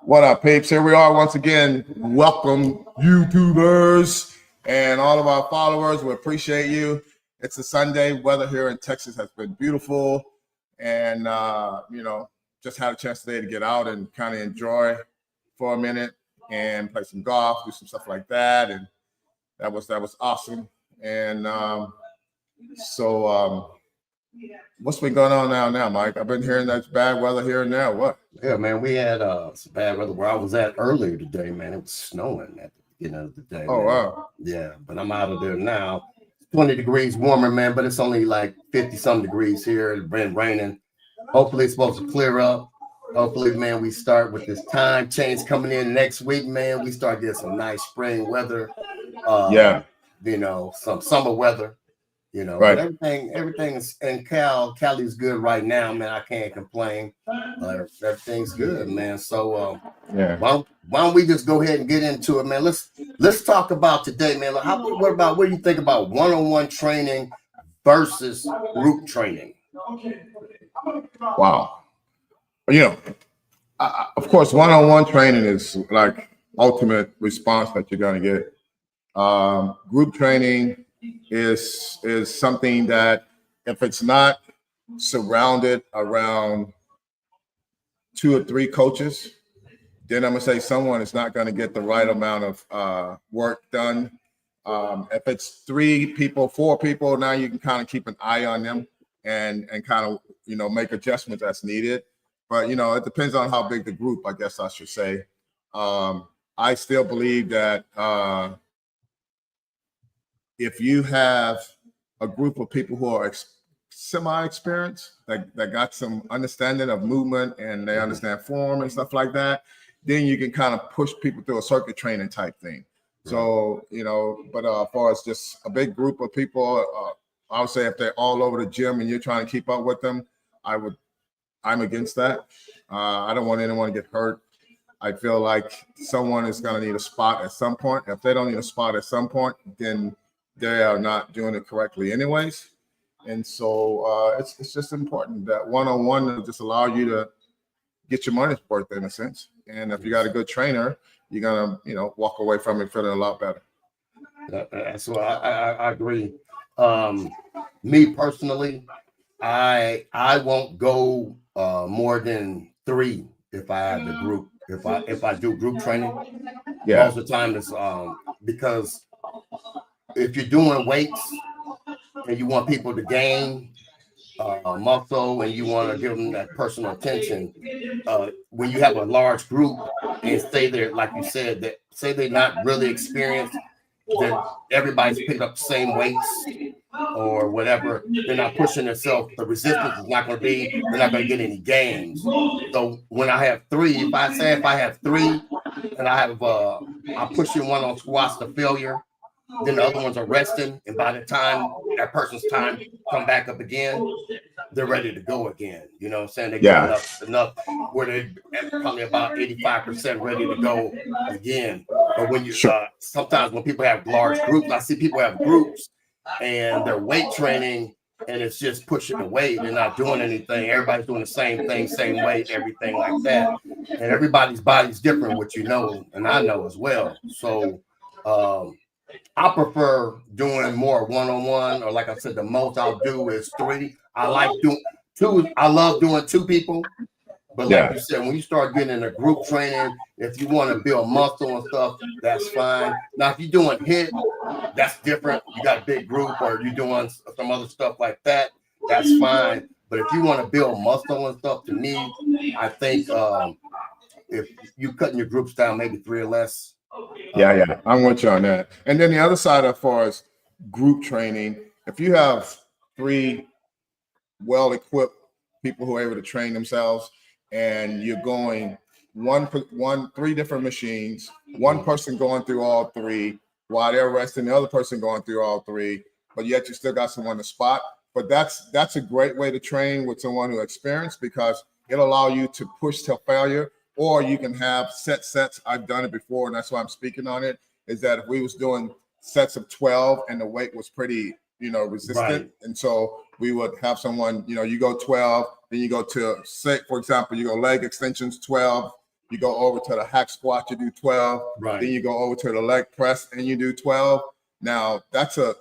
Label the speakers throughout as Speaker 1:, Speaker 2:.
Speaker 1: What up, peeps? Here we are once again. Welcome, YouTubers and all of our followers. We appreciate you. It's a Sunday. Weather here in Texas has been beautiful. And, just had a chance today to get out and kind of enjoy for a minute and play some golf, do some stuff like that. And that was awesome. And what's been going on now, Mike? I've been hearing that's bad weather here and there. What?
Speaker 2: Yeah, man, we had some bad weather where I was at earlier today, man. It was snowing at the beginning of the day.
Speaker 1: Oh,
Speaker 2: man.
Speaker 1: wow.
Speaker 2: Yeah, but I'm out of there now. 20 degrees warmer, man, but it's only like 50-some degrees here. It's been raining. Hopefully it's supposed to clear up. Hopefully, man, we start with this time change coming in next week, man. We start getting some nice spring weather. Some summer weather.
Speaker 1: Right.
Speaker 2: But everything is in Cali's good right now, man. I can't complain. Everything's good, man. So why don't we just go ahead and get into it, man? Let's talk about today, man. What do you think about one-on-one training versus group training?
Speaker 1: Wow. Of course, one-on-one training is like ultimate response that you're going to get. Group training is something that if it's not surrounded around 2 or 3 coaches, then I'm gonna say someone is not going to get the right amount of work done. If it's 3 people, 4 people, now you can kind of keep an eye on them and kind of make adjustments as needed. But it depends on how big the group, I guess I should say. I still believe that if you have a group of people who are semi-experienced, that got some understanding of movement and they understand form and stuff like that, then you can kind of push people through a circuit training type thing. So, but as far as just a big group of people, I would say if they're all over the gym and you're trying to keep up with them, I'm against that. I don't want anyone to get hurt. I feel like someone is going to need a spot at some point. If they don't need a spot at some point, then they are not doing it correctly anyways. And so it's just important that one-on-one will just allow you to get your money's worth in a sense. And if you got a good trainer, you're going to, walk away from it feeling a lot better.
Speaker 2: So I agree. Me personally, I won't go more than 3 if I have the group. If I do group training, most of the time it's because if you're doing weights and you want people to gain muscle and you want to give them that personal attention, when you have a large group and say they're, like you said, that say they're not really experienced, that everybody's picking up the same weights or whatever, they're not pushing themselves. The resistance is not going to be, they're not going to get any gains. So when I have 3, if I have 3 and I'm pushing one on squats to failure, then the other ones are resting, and by the time that person's time come back up again, they're ready to go again. You know what I'm saying? They get enough where they're probably about 85% ready to go again. But when you sometimes when people have large groups, I see people have groups and they're weight training and it's just pushing the weight. They're not doing anything. Everybody's doing the same thing, same weight, everything like that. And everybody's body's different, which and I know as well. So I prefer doing more one-on-one, or like I said, the most I'll do is 3. I like doing 2. I love doing 2 people. But like you said, when you start getting in a group training, if you want to build muscle and stuff, that's fine. Now, if you're doing HIIT, that's different. You got a big group or you're doing some other stuff like that, that's fine. But if you want to build muscle and stuff, to me, I think if you cutting your groups down, maybe 3 or less.
Speaker 1: I'm with you on that. And then the other side, as far as group training, if you have 3 well-equipped people who are able to train themselves, and you're going 3 different machines, one person going through all 3 while they're resting, the other person going through all 3, but yet you still got someone to spot. But that's a great way to train with someone who experienced, because it'll allow you to push till failure. Or you can have sets. I've done it before, and that's why I'm speaking on it, is that if we was doing sets of 12 and the weight was pretty, resistant. Right. And so we would have someone, you go 12, then you go to, say, for example, you go leg extensions 12, you go over to the hack squat, you do 12,
Speaker 2: Right.
Speaker 1: then you go over to the leg press and you do 12. Now that's a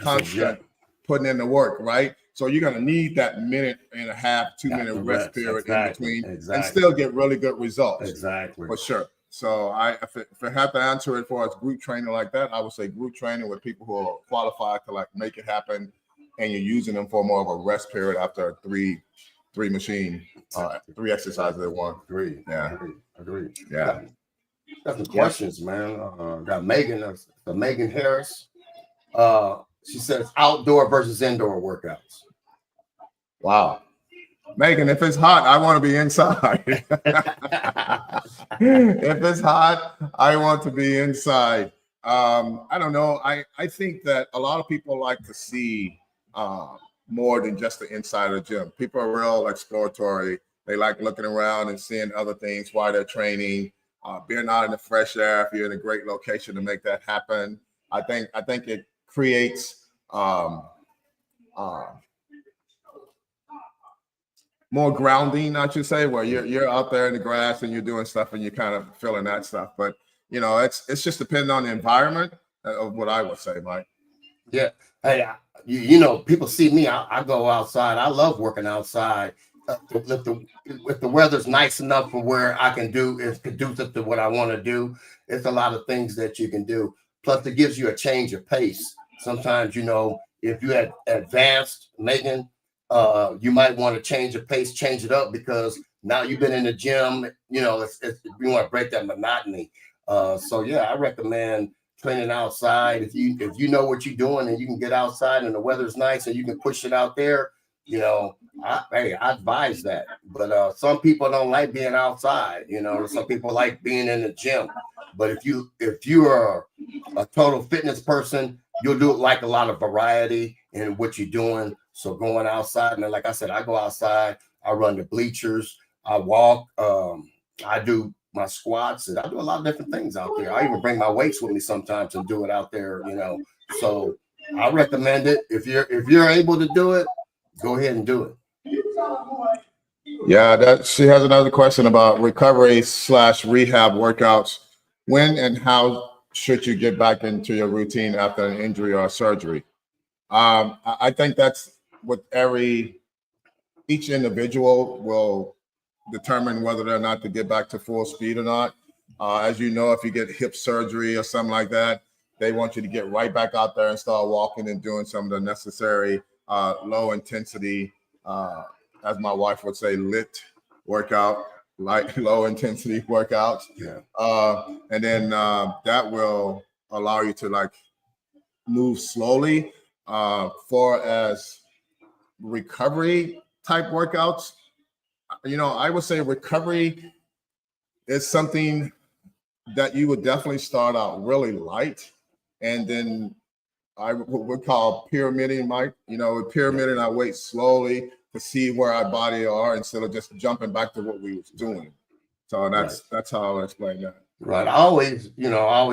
Speaker 1: constant putting in the work, right? So you're gonna need that minute and a half, 2 minute rest period in between and still get really good results.
Speaker 2: Exactly.
Speaker 1: For sure. So if I have to answer it for as group training like that, I would say group training with people who are qualified to like make it happen, and you're using them for more of a rest period after three machine, 3 exercises at one.
Speaker 2: Agree.
Speaker 1: Yeah.
Speaker 2: Got some questions, man. Got Megan Harris. She says outdoor versus indoor workouts.
Speaker 1: Wow. Megan, if it's hot, I want to be inside. If it's hot, I want to be inside. I don't know. I think that a lot of people like to see more than just the inside of the gym. People are real exploratory. They like looking around and seeing other things while they're training, being out in the fresh air. If you're in a great location to make that happen, I think it creates more grounding, I should say, where you're out there in the grass and you're doing stuff and you're kind of feeling that stuff. But it's just depending on the environment of what I would say, Mike.
Speaker 2: Yeah. Hey, people see me. I go outside. I love working outside. If the weather's nice enough for where I can do is conducive to what I want to do, it's a lot of things that you can do. Plus, it gives you a change of pace. Sometimes, if you had advanced, Megan, you might want to change your pace, change it up, because now you've been in the gym. You want to break that monotony. So yeah, I recommend training outside. If you know what you're doing and you can get outside and the weather's nice and you can push it out there, I advise that. But some people don't like being outside. Some people like being in the gym. But if you are a total fitness person, you'll do it like a lot of variety in what you're doing. So going outside, and then, like I said, I go outside, I run the bleachers, I walk, I do my squats, and I do a lot of different things out there. I even bring my weights with me sometimes and do it out there, So I recommend it. If you're able to do it, go ahead and do it.
Speaker 1: Yeah, she has another question about recovery/rehab workouts. When and how should you get back into your routine after an injury or a surgery? I think that's what each individual will determine whether or not to get back to full speed or not. As you know, if you get hip surgery or something like that, they want you to get right back out there and start walking and doing some of the necessary low intensity, as my wife would say, lit workout, like low intensity workouts.
Speaker 2: Yeah.
Speaker 1: And then that will allow you to move slowly. For as recovery type workouts, I would say recovery is something that you would definitely start out really light, and then I would call pyramiding, Mike. Pyramiding our weight slowly to see where our body are instead of just jumping back to what we was doing. So that's how I'll explain that.
Speaker 2: Right. I always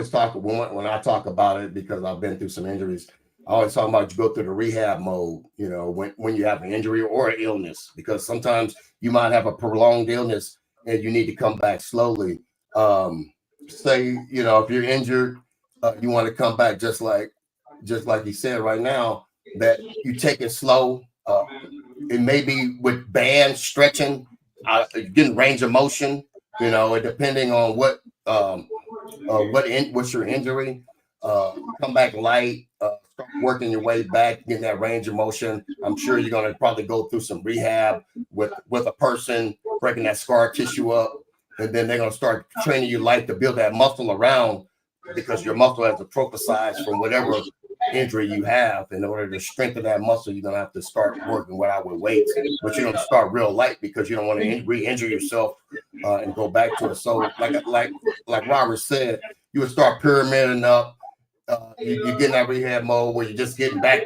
Speaker 2: talk when I talk about it, because I've been through some injuries. I always talk about you go through the rehab mode, when you have an injury or an illness, because sometimes you might have a prolonged illness and you need to come back slowly. Say, if you're injured, you want to come back just like you said right now, that you take it slow. It may be with band stretching, getting range of motion, depending on what's your injury. Come back light, start working your way back, getting that range of motion. I'm sure you're going to probably go through some rehab with a person, breaking that scar tissue up, and then they're going to start training you light to build that muscle around, because your muscle has prophesized from whatever injury you have. In order to strengthen that muscle, you're going to have to start working with weights, but you don't start real light because you don't want to re-injure yourself and go back to it. So like Robert said, you would start pyramiding up. You get in that rehab mode where you're just getting back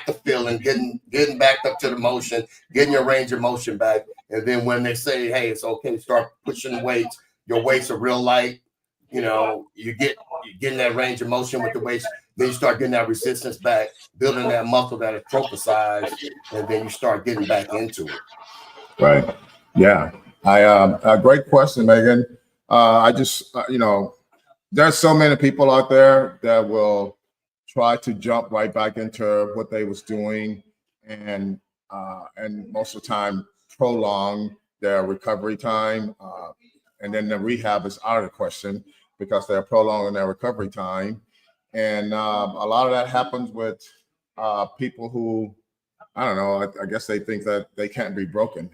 Speaker 2: to feeling, getting back up to the motion, getting your range of motion back. And then when they say, hey, it's okay to start pushing weights, your weights are real light. You're getting that range of motion with the weights. then you start getting that resistance back, building that muscle that is prophesized, and then you start getting back into it.
Speaker 1: Right. Yeah. A great question, Megan. I just, there's so many people out there that will try to jump right back into what they was doing, and most of the time prolong their recovery time, and then the rehab is out of the question because they're prolonging their recovery time, and a lot of that happens with people who, I don't know, I guess they think that they can't be broken,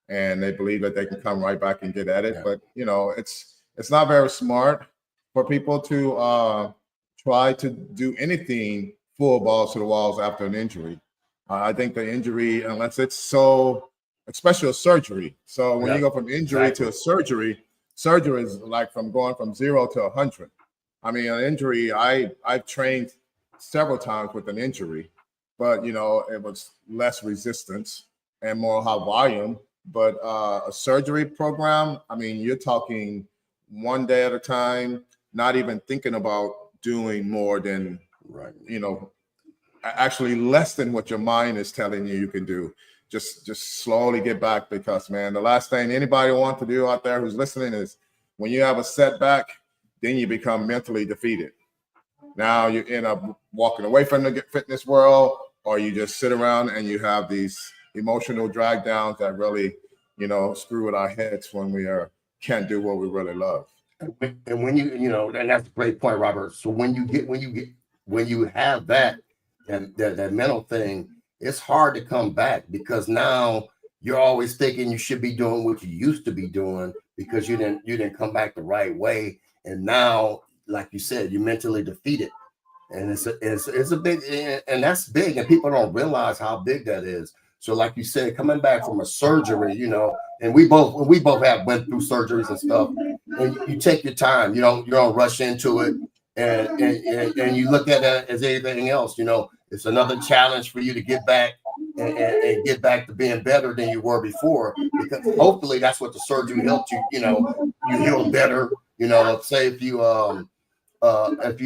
Speaker 1: and they believe that they can come right back and get at it. But it's not very smart for people to try to do anything full balls to the walls after an injury. I think the injury, unless it's so, especially a surgery. So when you go from injury to a surgery is like from going from 0 to 100. I mean, an injury, I've trained several times with an injury, but it was less resistance and more high volume. But a surgery program, I mean, you're talking one day at a time, not even thinking about doing more than, actually less than what your mind is telling you can do. Just slowly get back, because, man, the last thing anybody wants to do out there who's listening is when you have a setback, then you become mentally defeated. Now you end up walking away from the fitness world, or you just sit around and you have these emotional drag downs that really, screw with our heads when we can't do what we really love.
Speaker 2: And when and that's a great point, Robert. So when you have that mental thing, it's hard to come back, because now you're always thinking you should be doing what you used to be doing because you didn't come back the right way. And now, like you said, you're mentally defeated. And it's a big, and that's big, and people don't realize how big that is. So like you said, coming back from a surgery, and we both have went through surgeries and stuff, and you take your time, you don't rush into it, and you look at it as anything else. It's another challenge for you to get back and get back to being better than you were before, because hopefully that's what the surgery helped you. You heal better. Say if you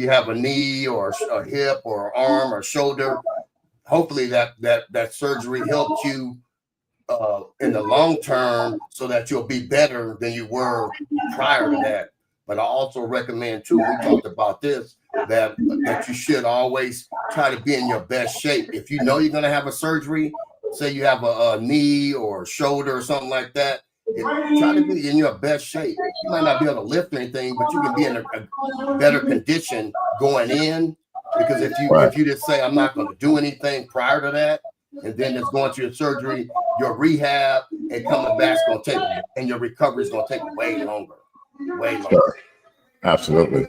Speaker 2: have a knee or a hip or arm or shoulder, hopefully that surgery helped you in the long term, so that you'll be better than you were prior to that. But I also recommend too, we talked about this, that you should always try to be in your best shape. If you know you're going to have a surgery, say you have a knee or a shoulder or something like that, try to be in your best shape. You might not be able to lift anything, but you can be in a better condition going in. Because if you just say, I'm not going to do anything prior to that, and then it's going to your surgery, your rehab and coming back is going to take, and your recovery is going to take way longer.
Speaker 1: Sure. Absolutely.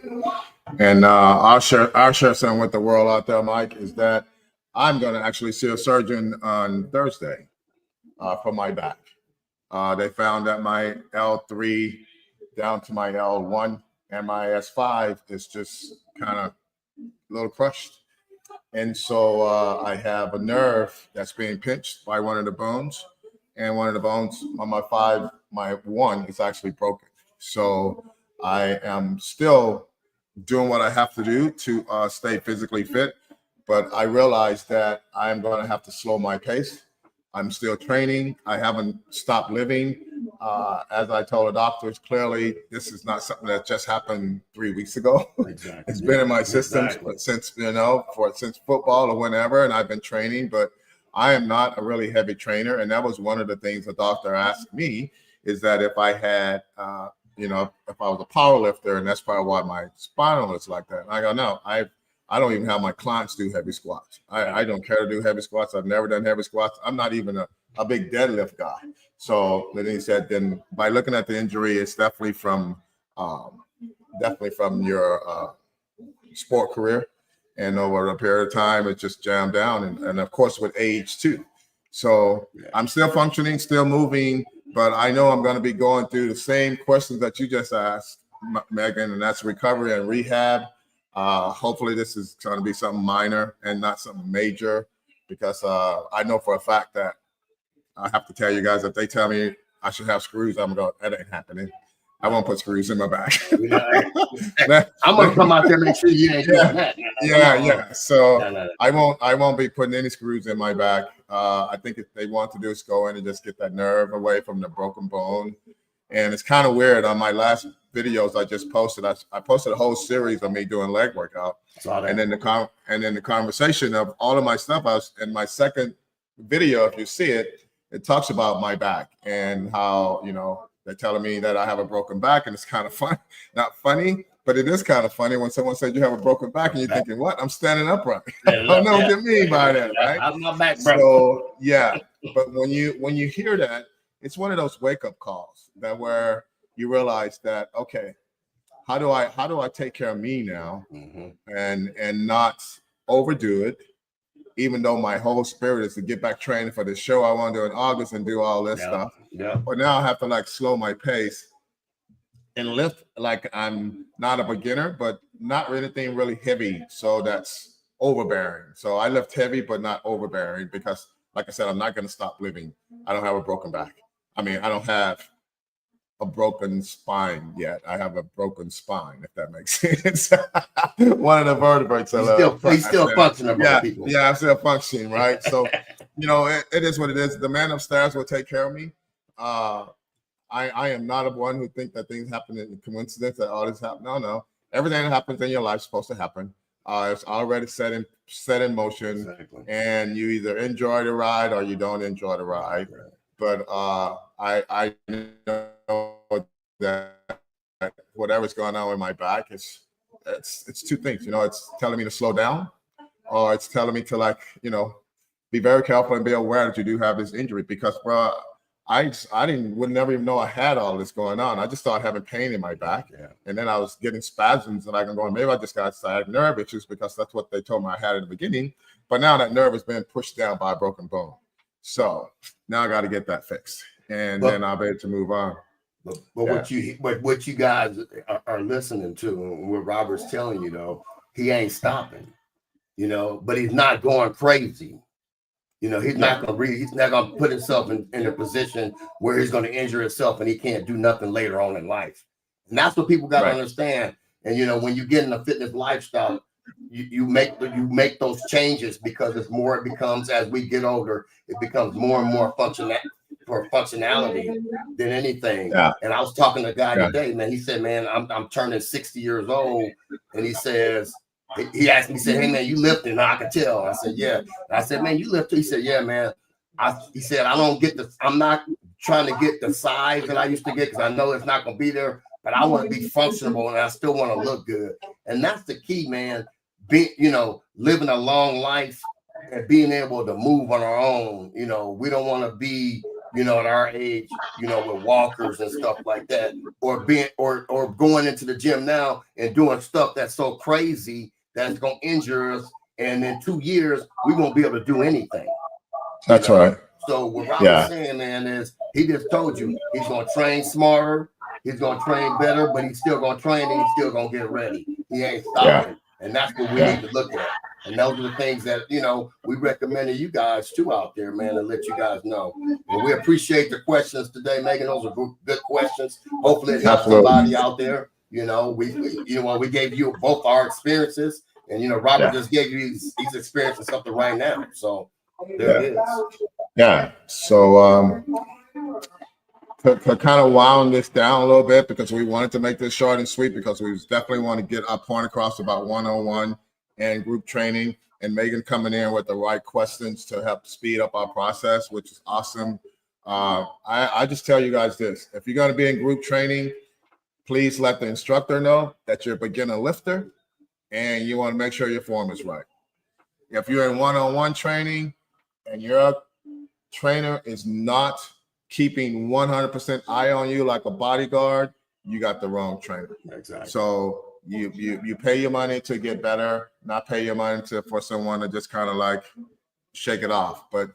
Speaker 1: And I'll share something with the world out there, Mike, is that I'm going to actually see a surgeon on Thursday for my back. They found that my L3 down to my L1 and my S5 is just kind of a little crushed. And so I have a nerve that's being pinched by one of the bones, and one of the bones on my one is actually broken. So I am still doing what I have to do to stay physically fit, but I realize that I'm going to have to slow my pace. I'm still training. I haven't stopped living. As I told the doctors, clearly this is not something that just happened 3 weeks ago.
Speaker 2: Exactly.
Speaker 1: It's been in my system since football or whenever, and I've been training, but I am not a really heavy trainer. And that was one of the things the doctor asked me, is that if I had, if I was a power lifter, and that's probably why my spinal is like that. And I go, no, I don't even have my clients do heavy squats. I don't care to do heavy squats. I've never done heavy squats. I'm not even a big deadlift guy. So then he said, then by looking at the injury, it's definitely from your sport career. And over a period of time, it just jammed down. And of course, with age too. So I'm still functioning, still moving, but I know I'm going to be going through the same questions that you just asked, Megan, and that's recovery and rehab. Hopefully this is going to be something minor and not something major, because I know for a fact that I have to tell you guys, if they tell me I should have screws, I'm going, that ain't happening. I won't put screws in my back.
Speaker 2: I'm gonna come out there and make sure you ain't doing that.
Speaker 1: Yeah. So
Speaker 2: No.
Speaker 1: I won't be putting any screws in my back. I think if they want to do is go in and just get that nerve away from the broken bone. And it's kind of weird. On my last videos I just posted, I posted a whole series of me doing leg workout. And then the conversation of all of my stuff. I was in my second video, if you see it, it talks about my back and how, you know, they're telling me that I have a broken back, and it's kind of fun, not funny, but it is kind of funny when someone says you have a broken back and you're thinking, what? I'm standing upright. I don't know what you mean by that, right?
Speaker 2: I'm not back, bro.
Speaker 1: So yeah, but when you hear that, it's one of those wake up calls that where you realize that, okay, how do I take care of me now, and not overdo it, even though my whole spirit is to get back training for the show I want to do in August and do all this stuff.
Speaker 2: Yeah.
Speaker 1: But now I have to like slow my pace and lift like I'm not a beginner, but not anything really heavy. So that's overbearing. So I lift heavy, but not overbearing, because like I said, I'm not going to stop living. I don't have a broken back. I mean, I don't have a broken spine yet. I have a broken spine, if that makes sense. One of the vertebrae.
Speaker 2: He's still functioning.
Speaker 1: Yeah, I'm still functioning, right? So, you know, it is what it is. The man upstairs will take care of me. I am not one who think that things happen in coincidence, that all this happen. No. Everything that happens in your life is supposed to happen. It's already set in motion, and you either enjoy the ride or you don't enjoy the ride. Right. But I know that whatever's going on with my back, it's two things. You know, it's telling me to slow down, or it's telling me to, like, you know, be very careful and be aware that you do have this injury. Because, bro, I would never even know I had all this going on. I just started having pain in my back, and then I was getting spasms, and I can go, maybe I just got sciatic nerve issues, because that's what they told me I had in the beginning. But now that nerve has been pushed down by a broken bone. So now I got to get that fixed, and then I'll be able to move on.
Speaker 2: But what you guys are listening to, and what Robert's telling you, though, he ain't stopping, you know, but he's not going crazy. You know, he's not gonna put himself in a position where he's gonna injure himself and he can't do nothing later on in life. And that's what people got to understand. And you know, when you get in a fitness lifestyle, you make those changes, because it becomes, as we get older, it becomes more and more functionality than anything. And I was talking to a guy today, man. He said, man, I'm turning 60 years old, and he says, he asked me, he said, hey man, you lifting? I could tell. I said, yeah. And I said, man, you lift? He said, yeah, man. He said, I'm not trying to get the size that I used to get, because I know it's not gonna be there, but I want to be functional and I still want to look good. And that's the key, man. Living a long life and being able to move on our own. You know, we don't want to be, you know, at our age, you know, with walkers and stuff like that, or going into the gym now and doing stuff that's so crazy that it's going to injure us. And in 2 years, we won't be able to do anything.
Speaker 1: That's right.
Speaker 2: So what Robert's saying, man, is he just told you he's going to train smarter. He's going to train better, but he's still going to train and he's still going to get ready. He ain't stopping. And that's what we need to look at. And those are the things that, you know, we recommend to you guys too out there, man, and let you guys know. And we appreciate the questions today, Megan. Those are good questions. Hopefully it helps somebody out there. You know, we gave you both our experiences, and, you know, Robert just gave you he's experiencing something right now. So there it is.
Speaker 1: Yeah. So to kind of wound this down a little bit, because we wanted to make this short and sweet, because we definitely want to get our point across about one-on-one and group training, and Megan coming in with the right questions to help speed up our process, which is awesome. I just tell you guys this: if you're going to be in group training, please let the instructor know that you're a beginner lifter and you want to make sure your form is right. If you're in one-on-one training and your trainer is not keeping 100% eye on you like a bodyguard, you got the wrong trainer.
Speaker 2: Exactly.
Speaker 1: So you pay your money to get better, not pay your money for someone to just kind of like shake it off. But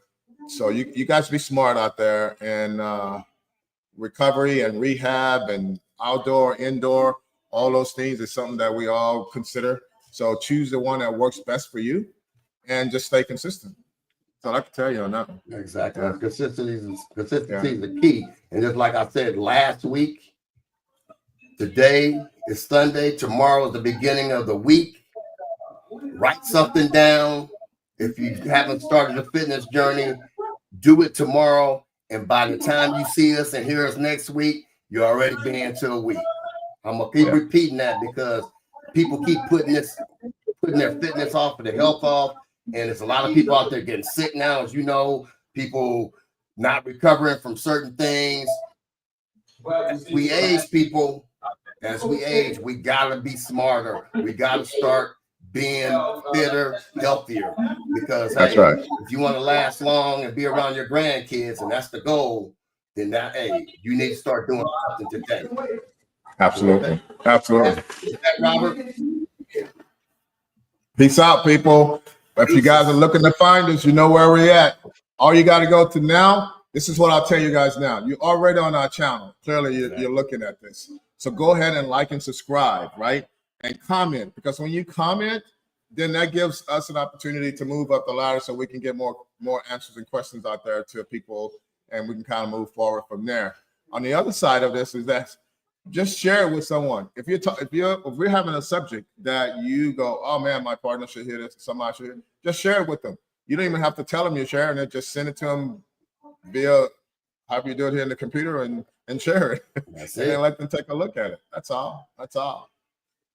Speaker 1: so you guys be smart out there, and recovery and rehab and outdoor, indoor, all those things is something that we all consider. So choose the one that works best for you and just stay consistent. So I can tell you on that one.
Speaker 2: Exactly. Consistency is the key. And just like I said last week, Today is Sunday. Tomorrow is the beginning of the week. Write something down. If you haven't started a fitness journey, do it tomorrow. And by the time you see us and hear us next week, you're already been into a week. I'm gonna keep repeating that because people keep putting their fitness off and their health off. And there's a lot of people out there getting sick now, as you know, people not recovering from certain things. As we age, people, we gotta be smarter. We gotta start being fitter, healthier. Because
Speaker 1: That's
Speaker 2: hey,
Speaker 1: right.
Speaker 2: if you want to last long and be around your grandkids, and that's the goal, then that you need to start doing something today.
Speaker 1: Absolutely. Absolutely.
Speaker 2: Is that Robert?
Speaker 1: Peace out, people. If you guys are looking to find us, you know where we're at. All you got to go to now. This is what I'll tell you guys now. You're already on our channel. Clearly, you're looking at this. So go ahead and like and subscribe, right? And comment, because when you comment, then that gives us an opportunity to move up the ladder so we can get more answers and questions out there to people, and we can kind of move forward from there. On the other side of this is that just share it with someone. If we're having a subject that you go, oh man, my partner should hear this, somebody should hear it, just share it with them. You don't even have to tell them you're sharing it. Just send it to them via however you do it here in the computer and share it.
Speaker 2: That's
Speaker 1: and
Speaker 2: it.
Speaker 1: then let them take a look at it. That's all. That's all.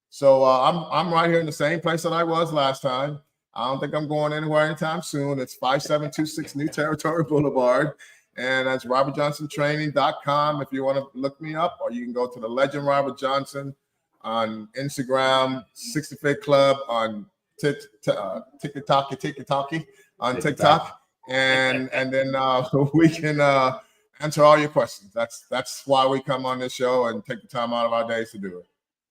Speaker 1: So I'm right here in the same place that I was last time. I don't think I'm going anywhere anytime soon. It's 5726 New Territory Boulevard. And that's robertjohnsontraining.com if you want to look me up, or you can go to the Legend Robert Johnson on Instagram, 65th Club on TikTok on TikTok, and then we can answer all your questions. That's why we come on this show and take the time out of our days to do it.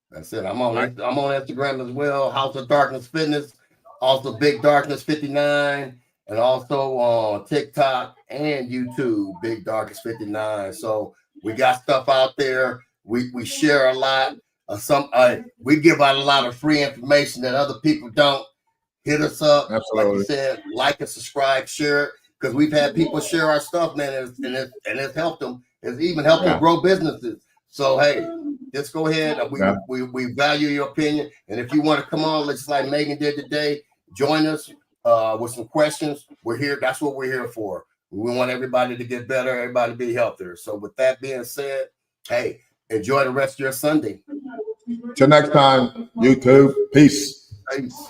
Speaker 2: That's it. I'm on Instagram as well, House of Darkness Fitness, also Big Darkness 59, and also on TikTok and YouTube, Big Darkness 59. So we got stuff out there. We share a lot. We give out a lot of free information that other people don't. Hit us up.
Speaker 1: Absolutely.
Speaker 2: Like you said, like and subscribe, share it, because we've had people share our stuff, man, and it's helped them. It's even helped them grow businesses. So hey, just go ahead. We value your opinion, and if you want to come on, just like Megan did today, join us with some questions. We're here. That's what we're here for. We want everybody to get better, everybody to be healthier. So with that being said, hey, enjoy the rest of your Sunday.
Speaker 1: Till next time, YouTube. Peace.
Speaker 2: Peace.